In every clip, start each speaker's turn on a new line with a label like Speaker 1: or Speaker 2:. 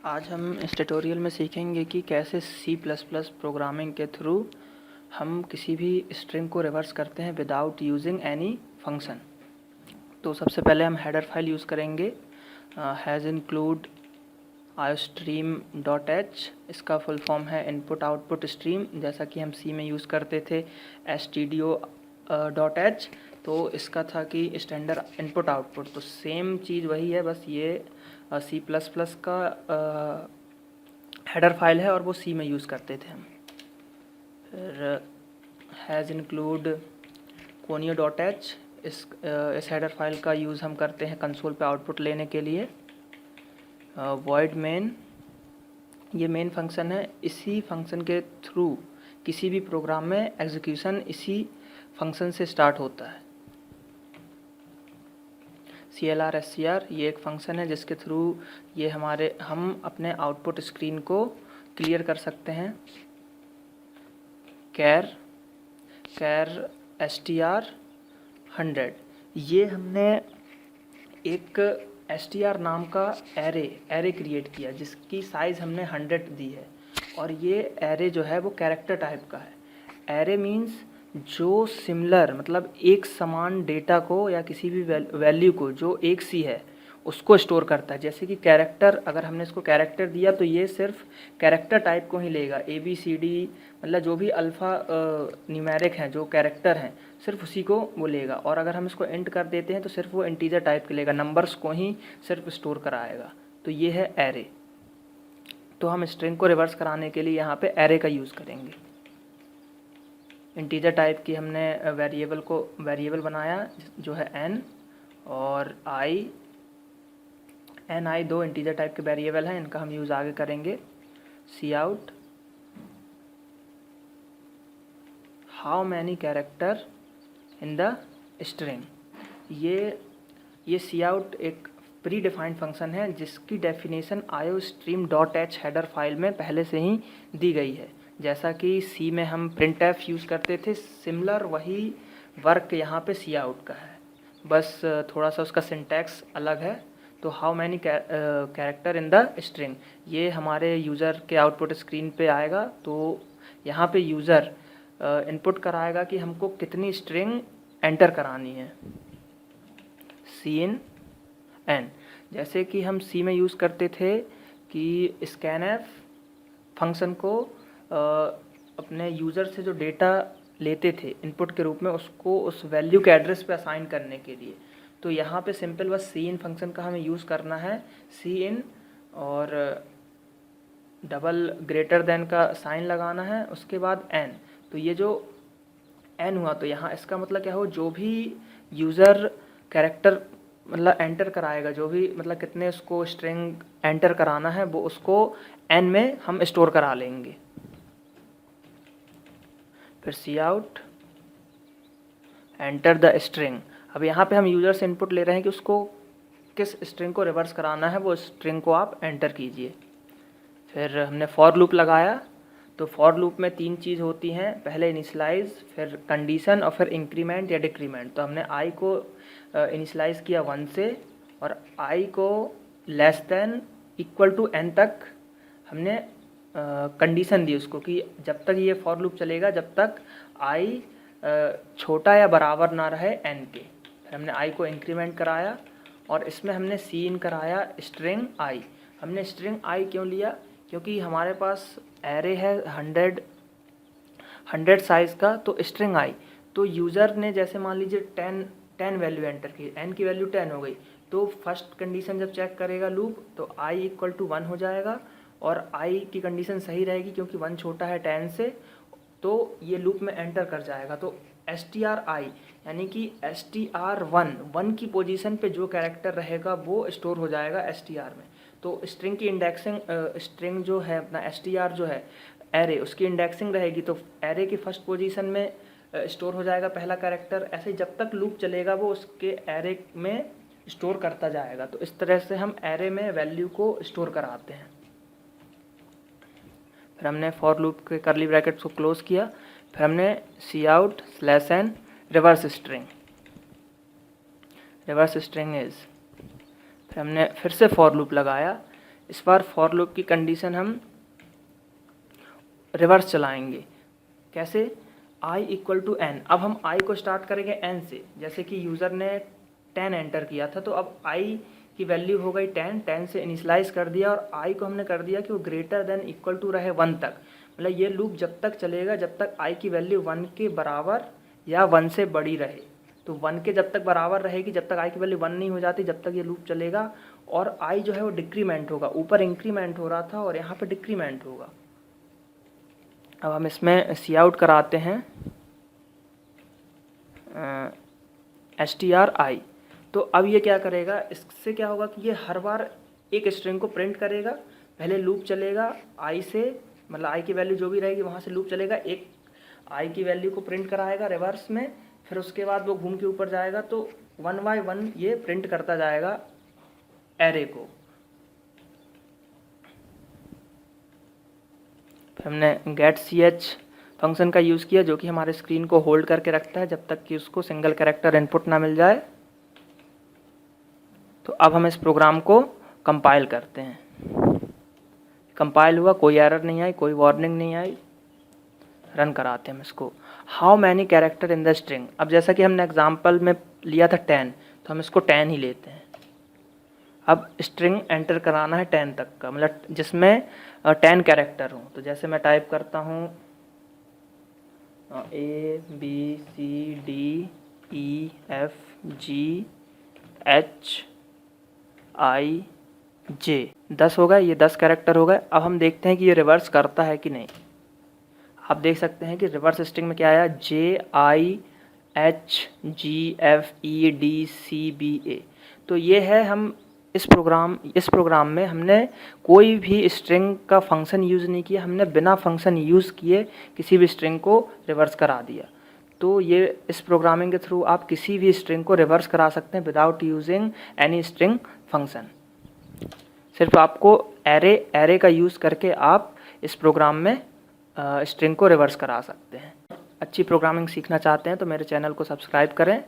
Speaker 1: आज हम इस ट्यूटोरियल में सीखेंगे कि कैसे C++ प्रोग्रामिंग के थ्रू हम किसी भी स्ट्रिंग को रिवर्स करते हैं विदाउट यूजिंग एनी फंक्शन। तो सबसे पहले हम हेडर फाइल यूज़ करेंगे हैज़ इंक्लूड iostream.h। इसका फुल फॉर्म है इनपुट आउटपुट स्ट्रीम, जैसा कि हम C में यूज़ करते थे stdio.h। तो इसका था कि स्टैंडर्ड इनपुट आउटपुट, तो सेम चीज़ वही है, बस ये C++ का हेडर फाइल है और वो C में यूज़ करते थे हम। फिर हैज़ इंक्लूड conio.h, इस हेडर फाइल का यूज़ हम करते हैं कंसोल पे आउटपुट लेने के लिए। वॉइड मेन, ये मेन फंक्शन है, इसी फंक्शन के थ्रू किसी भी प्रोग्राम में एग्जीक्यूशन इसी फंक्शन से स्टार्ट होता है। CLR SCR, ये एक फंक्शन है जिसके थ्रू हम अपने आउटपुट स्क्रीन को क्लियर कर सकते हैं। कैर str 100, ये हमने एक str नाम का एरे क्रिएट किया जिसकी साइज़ हमने 100 दी है, और ये एरे जो है वो कैरेक्टर टाइप का है। एरे मीन्स जो सिमिलर, मतलब एक समान डेटा को या किसी भी वैल्यू को जो एक सी है उसको स्टोर करता है। जैसे कि कैरेक्टर, अगर हमने इसको कैरेक्टर दिया तो ये सिर्फ कैरेक्टर टाइप को ही लेगा, ABCD, मतलब जो भी अल्फ़ा न्यूमेरिक हैं, जो कैरेक्टर हैं, सिर्फ उसी को वो लेगा। और अगर हम इसको इंट कर देते हैं तो सिर्फ वो इंटीजर टाइप के लेगा, नंबर्स को ही सिर्फ स्टोर कराएगा। तो ये है एरे। तो हम स्ट्रिंग को रिवर्स कराने के लिए यहाँ पे एरे का यूज़ करेंगे। इंटीजर टाइप की हमने वेरिएबल बनाया जो है n और i, दो इंटीजर टाइप के वेरिएबल हैं, इनका हम यूज़ आगे करेंगे। cout how many character in the string, ये cout एक प्री डिफाइंड फंक्शन है जिसकी डेफिनेशन iostream.h हेडर फाइल में पहले से ही दी गई है। जैसा कि C में हम printf यूज़ करते थे, सिमिलर वही वर्क यहाँ पे cout का है, बस थोड़ा सा उसका सिंटैक्स अलग है। तो how many character in the string, ये हमारे यूज़र के आउटपुट स्क्रीन पे आएगा। तो यहाँ पे यूज़र इनपुट कराएगा कि हमको कितनी स्ट्रिंग एंटर करानी है। cin n, जैसे कि हम C में यूज़ करते थे कि scanf फंक्शन को अपने यूज़र से जो डेटा लेते थे इनपुट के रूप में, उसको उस वैल्यू के एड्रेस पे असाइन करने के लिए। तो यहाँ पे सिंपल बस cin फंक्शन का हमें यूज़ करना है, cin और डबल ग्रेटर देन का साइन लगाना है, उसके बाद n। तो ये जो n हुआ, तो यहाँ इसका मतलब क्या हो, जो भी यूज़र कैरेक्टर मतलब एंटर कराएगा, जो भी मतलब कितने उसको स्ट्रिंग एंटर कराना है, वो उसको n में हम स्टोर करा लेंगे। फिर cout एंटर द स्ट्रिंग, अब यहाँ पे हम यूज़र से इनपुट ले रहे हैं कि उसको किस स्ट्रिंग को रिवर्स कराना है, वो स्ट्रिंग को आप एंटर कीजिए। फिर हमने फॉर लूप लगाया। तो फॉर लूप में तीन चीज़ होती हैं, पहले इनिशलाइज, फिर कंडीशन और फिर इंक्रीमेंट या डिक्रीमेंट। तो हमने i को इनिशलाइज किया 1 से और i को less than equal to n तक हमने कंडीशन दी उसको कि जब तक ये फॉर लूप चलेगा जब तक i छोटा या बराबर ना रहे n के। फिर हमने i को इंक्रीमेंट कराया और इसमें हमने cin कराया स्ट्रिंग i। हमने स्ट्रिंग i क्यों लिया, क्योंकि हमारे पास एरे है 100 साइज़ का, तो स्ट्रिंग i। तो यूज़र ने जैसे मान लीजिए 10 वैल्यू एंटर की, n की वैल्यू 10 हो गई, तो फर्स्ट कंडीशन जब चेक करेगा लूप तो i इक्वल टू 1 हो जाएगा और i की कंडीशन सही रहेगी क्योंकि 1 छोटा है 10 से, तो ये लूप में एंटर कर जाएगा। तो stri यानी कि str1 की पोजीशन पे जो कैरेक्टर रहेगा वो स्टोर हो जाएगा str में। तो स्ट्रिंग की इंडेक्सिंग, स्ट्रिंग जो है अपना str जो है एरे, उसकी इंडेक्सिंग रहेगी, तो एरे की फर्स्ट पोजीशन में स्टोर हो जाएगा पहला कैरेक्टर। ऐसे जब तक लूप चलेगा वो उसके एरे में स्टोर करता जाएगा। तो इस तरह से हम एरे में वैल्यू को स्टोर कराते हैं। फिर हमने फॉर लूप के करली ब्रैकेट्स को क्लोज किया। फिर हमने cout/n रिवर्स स्ट्रिंग इज, फिर हमने फिर से फॉर लूप लगाया इस बार फॉर लूप की कंडीशन हम रिवर्स चलाएंगे। कैसे? i equal to n। अब हम i को स्टार्ट करेंगे n से, जैसे कि यूज़र ने 10 एंटर किया था, तो अब i की वैल्यू हो गई 10 से इनिशलाइज कर दिया और i को हमने कर दिया कि वो ग्रेटर देन इक्वल टू रहे 1 तक। मतलब ये लूप जब तक चलेगा जब तक i की वैल्यू 1 के बराबर या 1 से बड़ी रहे। तो 1 के जब तक बराबर रहेगी, जब तक i की वैल्यू 1 नहीं हो जाती, जब तक ये लूप चलेगा। और i जो है वो डिक्रीमेंट होगा, ऊपर इंक्रीमेंट हो रहा था और यहाँ पे डिक्रीमेंट होगा। अब हम इसमें सी आउट कराते हैं stri। तो अब ये क्या करेगा, इससे क्या होगा कि ये हर बार एक स्ट्रिंग को प्रिंट करेगा। पहले लूप चलेगा i से, मतलब i की वैल्यू जो भी रहेगी वहाँ से लूप चलेगा, एक i की वैल्यू को प्रिंट कराएगा रिवर्स में, फिर उसके बाद वो घूम के ऊपर जाएगा तो 1 बाय 1 ये प्रिंट करता जाएगा एरे को। फिर हमने गेट ch फंक्शन का यूज़ किया जो कि हमारे स्क्रीन को होल्ड करके रखता है जब तक कि उसको सिंगल कैरेक्टर इनपुट ना मिल जाए। तो अब हम इस प्रोग्राम को कंपाइल करते हैं। कंपाइल हुआ, कोई एरर नहीं आई, कोई वार्निंग नहीं आई। रन कराते हैं हम इसको। How many character in the string. अब जैसा कि हमने एग्जाम्पल में लिया था 10, तो हम इसको 10 ही लेते हैं। अब स्ट्रिंग एंटर कराना है 10 तक का, मतलब जिसमें 10 कैरेक्टर हों। तो जैसे मैं टाइप करता हूँ ABCDEFGHIJ 10 हो गए, ये 10 कैरेक्टर हो गए। अब हम देखते हैं कि ये रिवर्स करता है कि नहीं। आप देख सकते हैं कि रिवर्स स्ट्रिंग में क्या आया, JIHGFEDCBA। तो ये है, हम इस प्रोग्राम में हमने कोई भी स्ट्रिंग का फंक्शन यूज़ नहीं किया, हमने बिना फंक्शन यूज़ किए किसी भी स्ट्रिंग को रिवर्स करा दिया। तो ये इस प्रोग्रामिंग के थ्रू आप किसी भी स्ट्रिंग को रिवर्स करा सकते हैं without using any string function. सिर्फ आपको एरे का यूज़ करके आप इस प्रोग्राम में स्ट्रिंग को रिवर्स करा सकते हैं। अच्छी प्रोग्रामिंग सीखना चाहते हैं तो मेरे चैनल को सब्सक्राइब करें।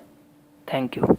Speaker 1: Thank you.